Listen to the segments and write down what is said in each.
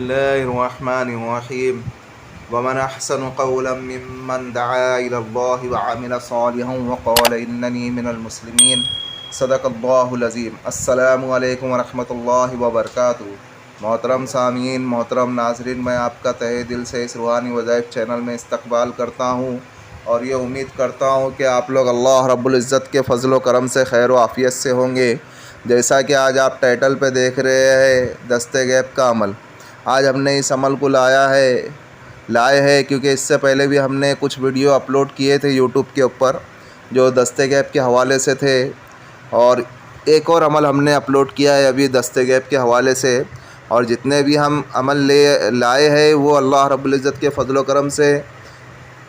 الله الرحمن الرحيم ومن أحسن قولا ممن دعا إلى الله وعمل صالحا وقال إنني من المسلمين صدق الله العظيم۔ السلام علیکم ورحمۃ اللہ وبرکاتہ۔ محترم سامعین، محترم ناظرین، میں آپ کا تہہ دل سے اس روحانی وظائف چینل میں استقبال کرتا ہوں اور یہ امید کرتا ہوں کہ آپ لوگ اللہ رب العزت کے فضل و کرم سے خیر و عافیت سے ہوں گے۔ جیسا کہ آج آپ ٹائٹل پہ دیکھ رہے ہیں دست غیب کا عمل، آج ہم نے اس عمل کو لائے ہیں کیونکہ اس سے پہلے بھی ہم نے کچھ ویڈیو اپلوڈ کیے تھے یوٹیوب کے اوپر جو دست غیب کے حوالے سے تھے، اور ایک اور عمل ہم نے اپلوڈ کیا ہے ابھی دست غیب کے حوالے سے، اور جتنے بھی ہم عمل لائے ہیں وہ اللہ رب العزت کے فضل و کرم سے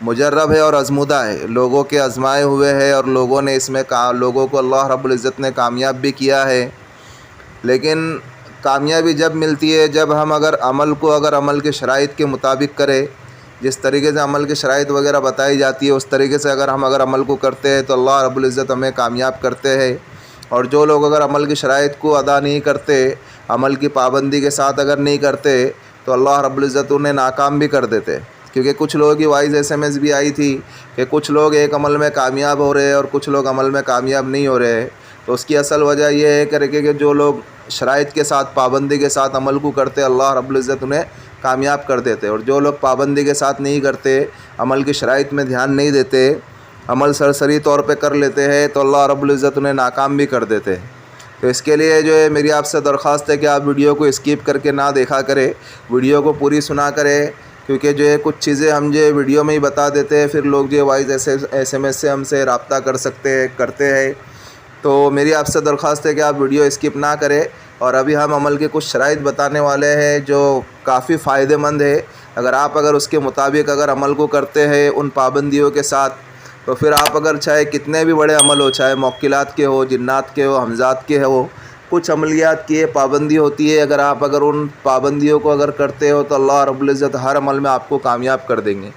مجرب ہے اور آزمودہ ہے، لوگوں کے آزمائے ہوئے ہیں، اور لوگوں نے اس میں لوگوں کو اللہ رب العزت نے کامیاب بھی کیا ہے۔ لیکن کامیابی جب ملتی ہے جب ہم اگر عمل کے شرائط کے مطابق کرے، جس طریقے سے عمل کی شرائط وغیرہ بتائی جاتی ہے اس طریقے سے اگر عمل کو کرتے ہیں تو اللہ رب العزت ہمیں کامیاب کرتے ہیں، اور جو لوگ اگر عمل کی شرائط کو ادا نہیں کرتے، عمل کی پابندی کے ساتھ اگر نہیں کرتے تو اللہ رب العزت انہیں ناکام بھی کر دیتے۔ کیونکہ کچھ لوگوں کی وائس SMS بھی آئی تھی کہ کچھ لوگ ایک عمل میں کامیاب ہو رہے ہیں اور کچھ لوگ عمل میں کامیاب نہیں ہو رہے ہیں، تو اس کی اصل وجہ یہ ہے کہ جو لوگ شرائط کے ساتھ پابندی کے ساتھ عمل کو کرتے اللہ رب العزت انہیں کامیاب کر دیتے، اور جو لوگ پابندی کے ساتھ نہیں کرتے، عمل کی شرائط میں دھیان نہیں دیتے، عمل سرسری طور پہ کر لیتے ہیں تو اللہ رب العزت انہیں ناکام بھی کر دیتے۔ تو اس کے لیے جو ہے میری آپ سے درخواست ہے کہ آپ ویڈیو کو اسکپ کر کے نہ دیکھا کرے، ویڈیو کو پوری سنا کرے، کیونکہ جو ہے کچھ چیزیں ہم جو ویڈیو میں ہی بتا دیتے ہیں، پھر لوگ جو وائس SMS سے ہم سے رابطہ کرتے ہیں۔ تو میری آپ سے درخواست ہے کہ آپ ویڈیو اسکپ نہ کریں، اور ابھی ہم عمل کے کچھ شرائط بتانے والے ہیں جو کافی فائدہ مند ہے۔ اگر اس کے مطابق عمل کو کرتے ہیں ان پابندیوں کے ساتھ، تو پھر آپ چاہے کتنے بھی بڑے عمل ہو، چاہے موکلات کے ہو، جنات کے ہو، حمزات کے ہو، کچھ عملیات کی پابندی ہوتی ہے، آپ ان پابندیوں کو کرتے ہو تو اللہ رب العزت ہر عمل میں آپ کو کامیاب کر دیں گے۔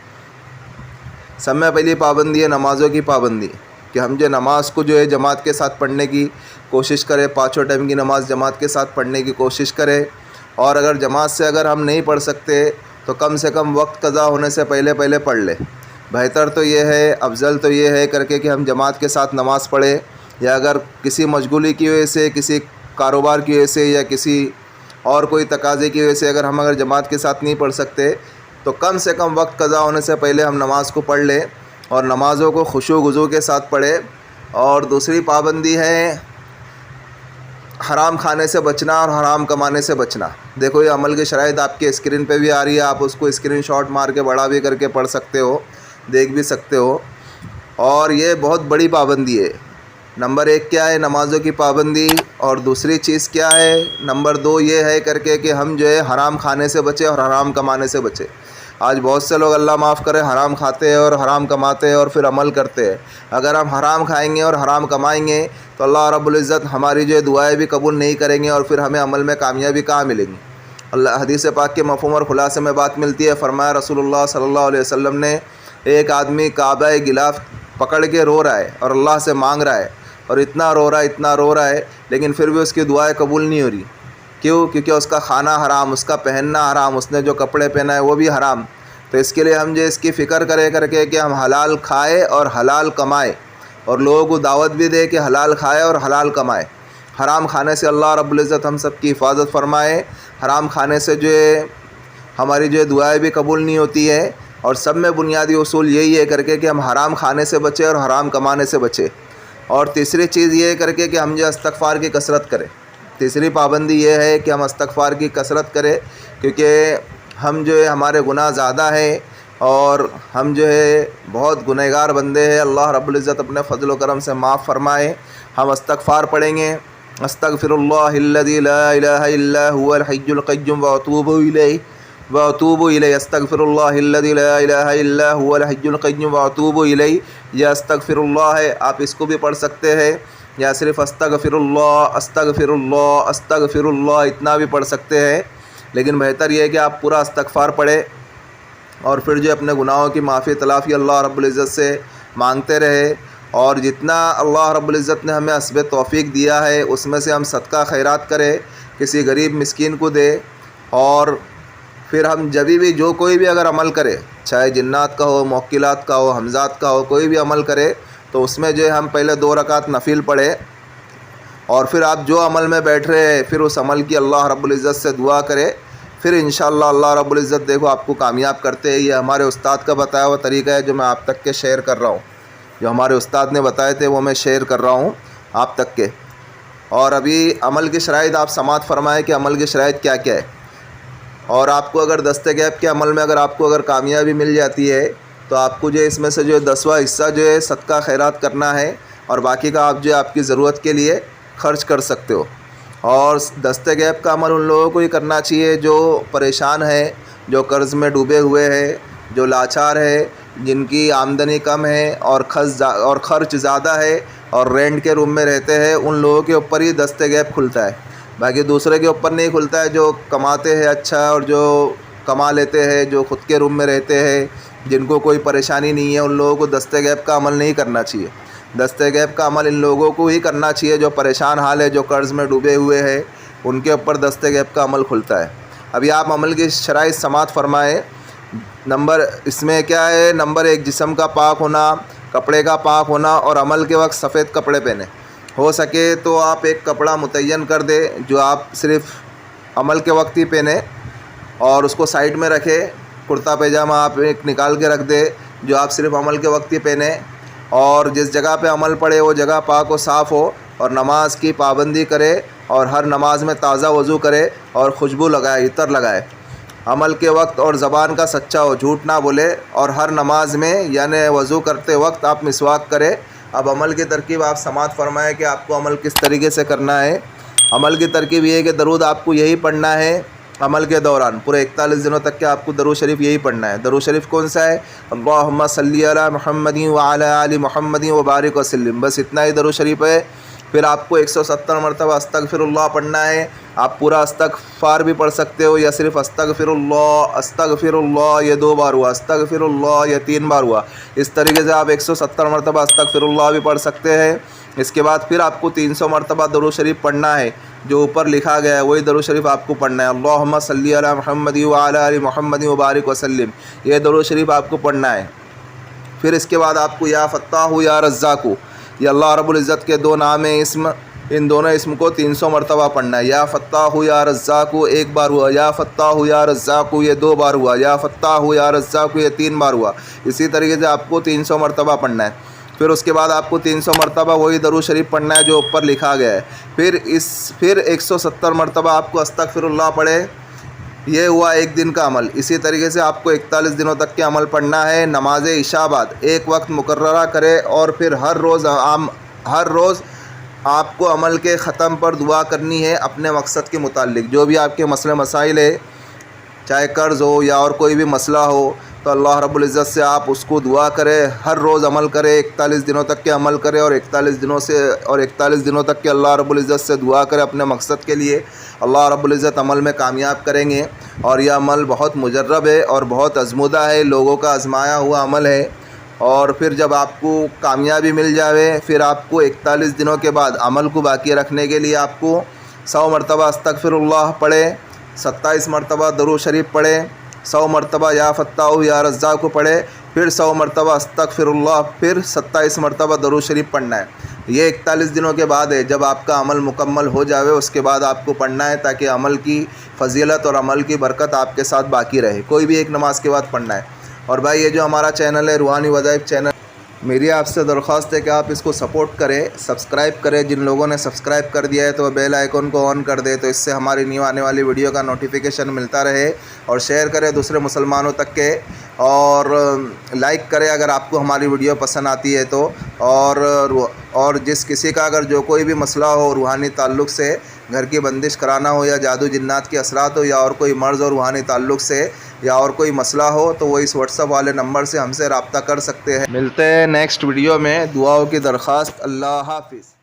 سب میں پہلی پابندی ہے نمازوں کی پابندی، کہ ہم جو نماز کو جماعت کے ساتھ پڑھنے کی کوشش کریں، پانچوں ٹائم کی نماز جماعت کے ساتھ پڑھنے کی کوشش کریں، اور جماعت سے ہم نہیں پڑھ سکتے تو کم سے کم وقت قضا ہونے سے پہلے پڑھ لیں۔ بہتر تو یہ ہے، افضل تو یہ ہے کہ ہم جماعت کے ساتھ نماز پڑھیں، یا کسی مشغولی کی وجہ سے، کسی کاروبار کی وجہ سے، یا کسی اور کوئی تقاضے کی وجہ سے ہم جماعت کے ساتھ نہیں پڑھ سکتے تو کم سے کم وقت قضا ہونے سے پہلے ہم نماز کو پڑھ لیں، اور نمازوں کو خشوع و خضوع کے ساتھ پڑھیں۔ اور دوسری پابندی ہے حرام کھانے سے بچنا اور حرام کمانے سے بچنا۔ دیکھو یہ عمل کی شرائط آپ کے اسکرین پہ بھی آ رہی ہے، آپ اس کو اسکرین شاٹ مار کے بڑا بھی کر کے پڑھ سکتے ہو، دیکھ بھی سکتے ہو، اور یہ بہت بڑی پابندی ہے۔ نمبر 1 کیا ہے؟ نمازوں کی پابندی، اور دوسری چیز کیا ہے؟ نمبر 2 یہ ہے کہ ہم حرام کھانے سے بچیں اور حرام کمانے سے بچیں۔ آج بہت سے لوگ اللہ معاف کرے حرام کھاتے ہیں اور حرام کماتے ہیں اور پھر عمل کرتے ہیں۔ اگر ہم حرام کھائیں گے اور حرام کمائیں گے تو اللہ رب العزت ہماری دعائیں بھی قبول نہیں کریں گے، اور پھر ہمیں عمل میں کامیابی کہاں ملے گی؟ اللہ حدیث پاک کے مفہوم اور خلاصے میں بات ملتی ہے۔ فرمایا رسول اللہ صلی اللہ علیہ وسلم نے، ایک آدمی کعبہ غلاف پکڑ کے رو رہا ہے اور اللہ سے مانگ رہا ہے، اور اتنا رو رہا ہے لیکن پھر بھی اس کی دعائیں قبول نہیں ہو رہی۔ کیوں؟ کیونکہ اس کا کھانا حرام، اس کا پہننا حرام، اس نے جو کپڑے پہنا ہے وہ بھی حرام۔ تو اس کے لیے ہم اس کی فکر کر کے کہ ہم حلال کھائے اور حلال کمائے، اور لوگوں کو دعوت بھی دے کہ حلال کھائے اور حلال کمائے۔ حرام کھانے سے اللہ رب العزت ہم سب کی حفاظت فرمائے۔ حرام کھانے سے ہماری دعائیں بھی قبول نہیں ہوتی ہے، اور سب میں بنیادی اصول یہی ہے کہ ہم حرام کھانے سے بچیں اور حرام کمانے سے بچیں۔ اور تیسری چیز یہ کہ ہم استغفار کی کثرت کریں۔ تیسری پابندی یہ ہے کہ ہم استغفار کی کثرت کریں، کیونکہ ہم ہمارے گناہ زیادہ ہیں، اور ہم بہت گنہگار بندے ہیں، اللہ رب العزت اپنے فضل و کرم سے معاف فرمائے۔ ہم استغفار پڑھیں گے، استغفر اللہ الذی لا الہ الا هو الحی القیوم واتوب الیہ، استغفر اللہ الذی لا الہ الا هو الحی القیوم واتوب الیہ۔ یا استغفر اللہ ہے، آپ اس کو بھی پڑھ سکتے ہیں، یا صرف استغفر اللہ استغفر اللہ استغفر اللہ اتنا بھی پڑھ سکتے ہیں، لیکن بہتر یہ ہے کہ آپ پورا استغفار پڑھیں، اور پھر اپنے گناہوں کی معافی تلافی اللہ رب العزت سے مانگتے رہے، اور جتنا اللہ رب العزت نے ہمیں حسب توفیق دیا ہے اس میں سے ہم صدقہ خیرات کریں، کسی غریب مسکین کو دے، اور پھر ہم جبھی بھی جو کوئی بھی اگر عمل کرے، چاہے جنات کا ہو، موکلات کا ہو، حمزات کا ہو، کوئی بھی عمل کرے تو اس میں جو ہے ہم پہلے 2 رکعت نفل پڑھے، اور پھر آپ جو عمل میں بیٹھ رہے ہیں پھر اس عمل کی اللہ رب العزت سے دعا کرے، پھر انشاءاللہ اللہ رب العزت دیکھو آپ کو کامیاب کرتے ہیں۔ یہ ہمارے استاد کا بتایا ہوا طریقہ ہے جو میں آپ تک کے شیئر کر رہا ہوں، جو ہمارے استاد نے بتائے تھے وہ میں شیئر کر رہا ہوں آپ تک کے۔ اور ابھی عمل کی شرائط آپ سماعت فرمائیں کہ عمل کی شرائط کیا کیا ہے، اور آپ کو اگر دست غیب کے عمل میں آپ کو کامیابی مل جاتی ہے تو آپ کو جو اس میں سے جو 10واں حصہ جو ہے صدقہ خیرات کرنا ہے، اور باقی کا آپ جو آپ کی ضرورت کے لیے خرچ کر سکتے ہو۔ اور دست غیب کا عمل ان لوگوں کو ہی کرنا چاہیے جو پریشان ہے، جو قرض میں ڈوبے ہوئے ہیں، جو لاچار ہے، جن کی آمدنی کم ہے اور خرچ زیادہ ہے اور رینٹ کے روم میں رہتے ہیں، ان لوگوں کے اوپر ہی دست غیب کھلتا ہے، باقی دوسرے کے اوپر نہیں کھلتا ہے۔ جو کماتے ہیں اچھا اور جو کما لیتے ہیں، جو خود کے روم میں رہتے ہیں، جن کو کوئی پریشانی نہیں ہے، ان لوگوں کو دست غیب کا عمل نہیں کرنا چاہیے۔ دست غیب کا عمل ان لوگوں کو ہی کرنا چاہیے جو پریشان حال ہے، جو قرض میں ڈوبے ہوئے ہیں، ان کے اوپر دست غیب کا عمل کھلتا ہے۔ ابھی آپ عمل کی شرائط سماعت فرمائیں۔ اس میں کیا ہے، نمبر 1 جسم کا پاک ہونا، کپڑے کا پاک ہونا، اور عمل کے وقت سفید کپڑے پہنے۔ ہو سکے تو آپ ایک کپڑا متعین کر دیں جو آپ صرف عمل کے وقت ہی پہنے اور اس کو سائیڈ میں رکھے۔ کرتا پیجامہ آپ ایک نکال کے رکھ دے جو آپ صرف عمل کے وقت ہی پہنے، اور جس جگہ پہ عمل پڑے وہ جگہ پاک و صاف ہو، اور نماز کی پابندی کرے، اور ہر نماز میں تازہ وضو کرے اور خوشبو لگائے، عطر لگائے۔ عمل کے وقت اور زبان کا سچا ہو، جھوٹ نہ بولے، اور ہر نماز میں یعنی وضو کرتے وقت آپ مسواک کرے۔ اب عمل کی ترکیب آپ سماعت فرمائیں کہ آپ کو عمل کس طریقے سے کرنا ہے۔ عمل کی ترکیب یہ ہے کہ درود آپ کو یہی پڑھنا ہے عمل کے دوران، پورے 41 دنوں تک کہ آپ کو درود شریف یہی پڑھنا ہے۔ درود شریف کون سا ہے؟ اللہم صلی علی محمد وعلی آل محمد وبارک وسلم، بس اتنا ہی درود شریف ہے۔ پھر آپ کو 170 مرتبہ استغفر اللہ پڑھنا ہے۔ آپ پورا استغفار بھی پڑھ سکتے ہو، یا صرف استغفر اللہ یہ 2 بار ہوا، استغفر اللہ یہ 3 بار ہوا۔ اس طریقے سے آپ 170 مرتبہ استغفر اللہ بھی پڑھ سکتے ہیں۔ اس کے بعد پھر آپ کو 300 مرتبہ درود شریف پڑھنا ہے، جو اوپر لکھا گیا ہے وہی درود شریف آپ کو پڑھنا ہے۔ اللہم صلی علی محمد وعلی آل محمد وبارک وسلم، یہ درود شریف آپ کو پڑھنا ہے۔ پھر اس کے بعد آپ کو یا فتاح یا رزاق، یہ اللہ رب العزت کے 2 نام ہیں، اسم، ان دونوں اسم کو 300 مرتبہ پڑھنا ہے۔ یا فتاح یا رزاق 1 بار ہوا، یا فتاح یا رزاق یہ 2 بار ہوا، یا فتاح یا رزاق یہ 3 بار ہوا۔ اسی طریقے سے آپ کو 300 مرتبہ پڑھنا ہے۔ پھر اس کے بعد آپ کو 300 مرتبہ وہی درود شریف پڑھنا ہے جو اوپر لکھا گیا ہے۔ پھر 170 مرتبہ آپ کو استغفر اللہ پڑھے۔ یہ ہوا 1 دن کا عمل۔ اسی طریقے سے آپ کو 41 دنوں تک کے عمل پڑھنا ہے۔ نماز عشاء بعد 1 وقت مقررہ کرے، اور پھر ہر روز آپ کو عمل کے ختم پر دعا کرنی ہے اپنے مقصد کے متعلق۔ جو بھی آپ کے مسئلے مسائل ہے، چاہے قرض ہو یا اور کوئی بھی مسئلہ ہو، تو اللہ رب العزت سے آپ اس کو دعا کرے، ہر روز عمل کرے، 41 دنوں تک کے عمل کرے، اور 41 دنوں تک کے اللہ رب العزت سے دعا کرے اپنے مقصد کے لیے۔ اللہ رب العزت عمل میں کامیاب کریں گے، اور یہ عمل بہت مجرب ہے اور بہت آزمودہ ہے، لوگوں کا آزمایا ہوا عمل ہے۔ اور پھر جب آپ کو کامیابی مل جائے، پھر آپ کو 41 دنوں کے بعد عمل کو باقی رکھنے کے لیے آپ کو 100 مرتبہ استغفر اللہ پڑھے، 27 مرتبہ درود شریف پڑھے، 100 مرتبہ یا فتاح یا رزاق کو پڑھے، پھر 100 مرتبہ استغفر اللہ، پھر 27 مرتبہ درود شریف پڑھنا ہے۔ یہ 41 دنوں کے بعد ہے، جب آپ کا عمل مکمل ہو جاوے اس کے بعد آپ کو پڑھنا ہے، تاکہ عمل کی فضیلت اور عمل کی برکت آپ کے ساتھ باقی رہے۔ کوئی بھی ایک نماز کے بعد پڑھنا ہے۔ اور بھائی یہ جو ہمارا چینل ہے روحانی وظائف چینل، میری آپ سے درخواست ہے کہ آپ اس کو سپورٹ کریں، سبسکرائب کریں۔ جن لوگوں نے سبسکرائب کر دیا ہے تو بیل آئیکن کو آن کر دے، تو اس سے ہماری نیو آنے والی ویڈیو کا نوٹیفیکیشن ملتا رہے، اور شیئر کریں دوسرے مسلمانوں تک کے، اور لائک کریں اگر آپ کو ہماری ویڈیو پسند آتی ہے تو۔ اور جس کسی کا اگر جو کوئی بھی مسئلہ ہو روحانی تعلق سے، گھر کی بندش کرانا ہو، یا جادو جنات کے اثرات ہو، یا اور کوئی مرض اور روحانی تعلق سے، یا اور کوئی مسئلہ ہو، تو وہ اس واٹس ایپ والے نمبر سے ہم سے رابطہ کر سکتے ہیں۔ ملتے ہیں نیکسٹ ویڈیو میں۔ دعاؤں کی درخواست۔ اللہ حافظ۔